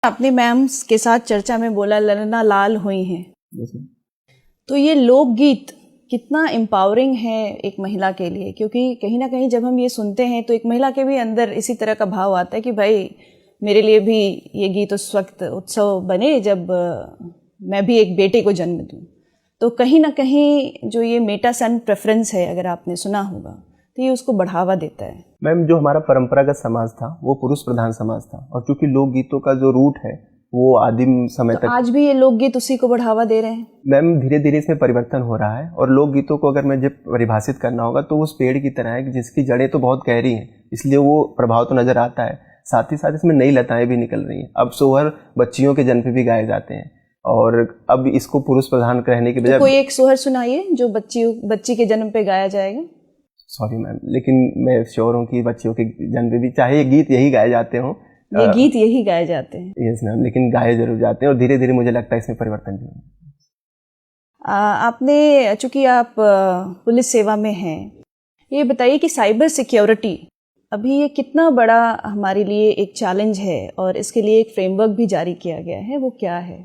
आपने मैम के साथ चर्चा में बोला ललना लाल हुई हैं, तो ये लोकगीत कितना एम्पावरिंग है एक महिला के लिए, क्योंकि कहीं ना कहीं जब हम ये सुनते हैं तो एक महिला के भी अंदर इसी तरह का भाव आता है कि भाई मेरे लिए भी ये गीत उस वक्त उत्सव बने जब मैं भी एक बेटे को जन्म दूं। तो कहीं ना कहीं जो ये मेटा सन प्रेफरेंस है, अगर आपने सुना होगा, तो ये उसको बढ़ावा देता है। मैम, जो हमारा परंपरागत समाज था वो पुरुष प्रधान समाज था, और चूंकि लोकगीतों का जो रूट है वो आदिम समय तक, आज भी ये लोकगीत उसी को बढ़ावा दे रहे हैं। मैम, धीरे धीरे इसमें परिवर्तन हो रहा है। और लोकगीतों को अगर मुझे परिभाषित करना होगा तो उस पेड़ की तरह है कि जिसकी जड़ें तो बहुत गहरी हैं, इसलिए वो प्रभाव तो नजर आता है, साथ ही साथ इसमें नई लताएं भी निकल रही हैं। अब सोहर बच्चियों के जन्म पे भी गाए जाते हैं, और अब इसको पुरुष प्रधान कहने के बजाय कोई एक सोहर सुनाइए जो बच्ची के जन्म पे गाया जाएगा। सॉरी मैम, लेकिन मैं श्योर हूँ कि बच्चियों के जन्म पे भी चाहे ये गीत यही गाए जाते हों, ये गीत यही गाए जाते हैं। यस मैम, लेकिन गाए जरूर जाते हैं, और धीरे धीरे मुझे लगता है इसमें परिवर्तन भी होगा। आपने, चूंकि आप पुलिस सेवा में हैं, ये बताइए कि साइबर सिक्योरिटी अभी ये कितना बड़ा हमारे लिए एक चैलेंज है, और इसके लिए एक फ्रेमवर्क भी जारी किया गया है, वो क्या है?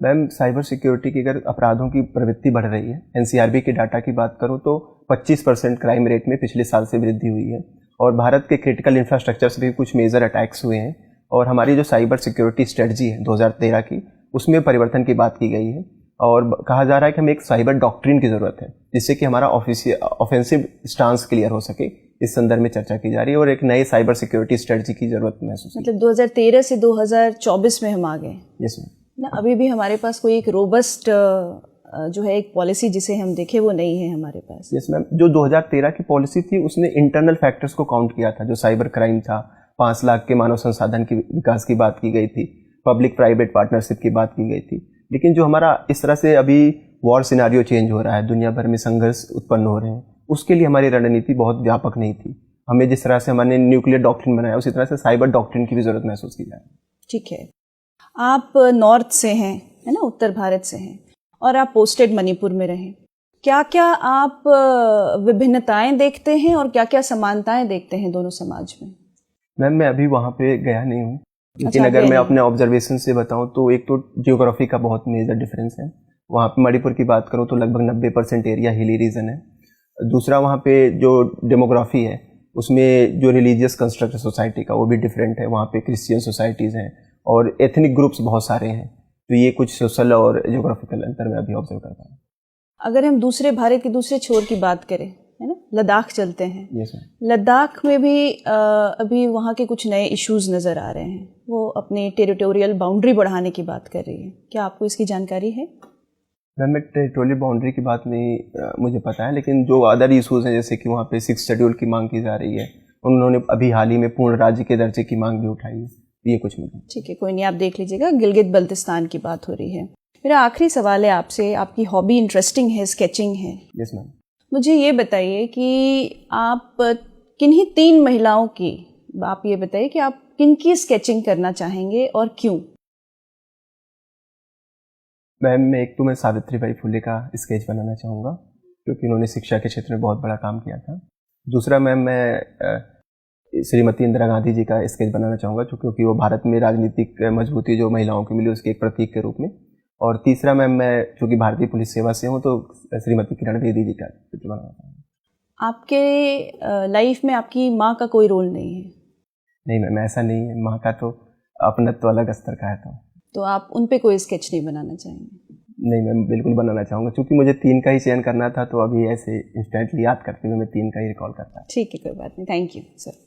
मैम, साइबर सिक्योरिटी की अगर अपराधों की प्रवृत्ति बढ़ रही है, एनसीआरबी के डाटा की बात करूं तो 25% क्राइम रेट में पिछले साल से वृद्धि हुई है, और भारत के क्रिटिकल इंफ्रास्ट्रक्चर से भी कुछ मेजर अटैक्स हुए हैं। और हमारी जो साइबर सिक्योरिटी स्ट्रेटजी है 2013 की, उसमें परिवर्तन की बात की गई है, और कहा जा रहा है कि हमें एक साइबर डॉक्ट्रिन की जरूरत है जिससे कि हमारा ऑफेंसिव स्टांस क्लियर हो सके। इस संदर्भ में चर्चा की जा रही है, और एक नए साइबर सिक्योरिटी स्ट्रेटजी की जरूरत महसूस, मतलब 2013 से 2024 में हम आ गए। Yes ma'am. ना अभी भी हमारे पास कोई एक रोबस्ट जो है एक पॉलिसी जिसे हम देखें वो नहीं है हमारे पास। यस मैम, जो 2013 की पॉलिसी थी उसने इंटरनल फैक्टर्स को काउंट किया था। जो साइबर क्राइम था, 5 लाख के मानव संसाधन की विकास की बात की गई थी, पब्लिक प्राइवेट पार्टनरशिप की बात की गई थी। लेकिन जो हमारा इस तरह से अभी वॉर सिनारियो चेंज हो रहा है, दुनिया भर में संघर्ष उत्पन्न हो रहे हैं, उसके लिए हमारी रणनीति बहुत व्यापक नहीं थी। हमें जिस तरह से हमने न्यूक्लियर डॉक्ट्रिन बनाया, उसी तरह से साइबर डॉक्ट्रिन की भी जरूरत महसूस की जाए। ठीक है, आप नॉर्थ से हैं, है ना, उत्तर भारत से हैं, और आप पोस्टेड मणिपुर में रहे। क्या क्या आप विभिन्नताएं देखते हैं और क्या क्या समानताएं देखते हैं दोनों समाज में? मैम, मैं अभी वहाँ पे गया नहीं हूँ, लेकिन अच्छा, अगर मैं अपने ऑब्जर्वेशन से बताऊँ तो एक तो जियोग्राफी का बहुत मेजर डिफरेंस है। वहाँ पे मणिपुर की बात करूँ तो लगभग 90% एरिया हिली रीजन है। दूसरा, वहाँ पे जो डेमोग्राफी है उसमें जो रिलीजियस कंस्ट्रक्ट सोसाइटी का वो भी डिफरेंट है। वहाँ पे क्रिश्चियन सोसाइटीज़ हैं और एथनिक ग्रुप्स बहुत सारे हैं, तो ये कुछ सोशल और जियोग्राफिकल अंतर मैं अभी ऑब्जर्व करता हूँ। अगर हम दूसरे भारत के दूसरे छोर की बात करें, है ना, लद्दाख चलते हैं। Yes ma'am. लद्दाख में भी अभी वहाँ के कुछ नए इश्यूज नज़र आ रहे हैं। वो अपने टेरिटोरियल बाउंड्री बढ़ाने की बात कर रही है। क्या आपको इसकी जानकारी है? मैम, टेरिटोरियल बाउंड्री की बात नहीं मुझे पता है, लेकिन जो अदर इशूज़ हैं जैसे कि वहाँ पे 6 शेड्यूल की मांग की जा रही है, उन्होंने अभी हाल ही में पूर्ण राज्य के दर्जे की मांग भी उठाई है। ये कुछ नहीं। ठीक है, कोई नहीं, आप देख लीजिएगा। गिलगित बल्तिस्तान की बात हो रही है। मेरा आखिरी सवाल है आपसे, आपकी हॉबी इंटरेस्टिंग है, स्केचिंग है। Yes ma'am. मुझे ये बताइए कि आप किन्हीं 3 महिलाओं की, आप ये बताइए कि आप किनकी स्केचिंग करना चाहेंगे और क्यों? मैम, एक तो मैं सावित्रीबाई फुले का स्केच बनाना चाहूँगा क्योंकि उन्होंने शिक्षा के क्षेत्र में बहुत बड़ा काम किया था। दूसरा मैम, मैं श्रीमती इंदिरा गांधी जी का स्केच बनाना चाहूँगा क्योंकि वो भारत में राजनीतिक मजबूती जो महिलाओं की मिली उसके एक प्रतीक के रूप में। और तीसरा मैम, मैं चूँकि भारतीय पुलिस सेवा से हूँ तो श्रीमती किरण बेदी जी का चित्र बनाना चाहूँगा। आपके लाइफ में आपकी माँ का कोई रोल नहीं है? नहीं मैम, ऐसा नहीं है। माँ का तो अपनत्व अलग स्तर का है। तो आप उन पे कोई स्केच नहीं बनाना चाहेंगे? नहीं मैम, बिल्कुल बनाना चाहूँगा क्योंकि मुझे 3 का ही चयन करना था, तो अभी ऐसे इंस्टेंटली याद करते हुए मैं 3 का ही रिकॉल करता। ठीक है, कोई बात नहीं। Thank you sir.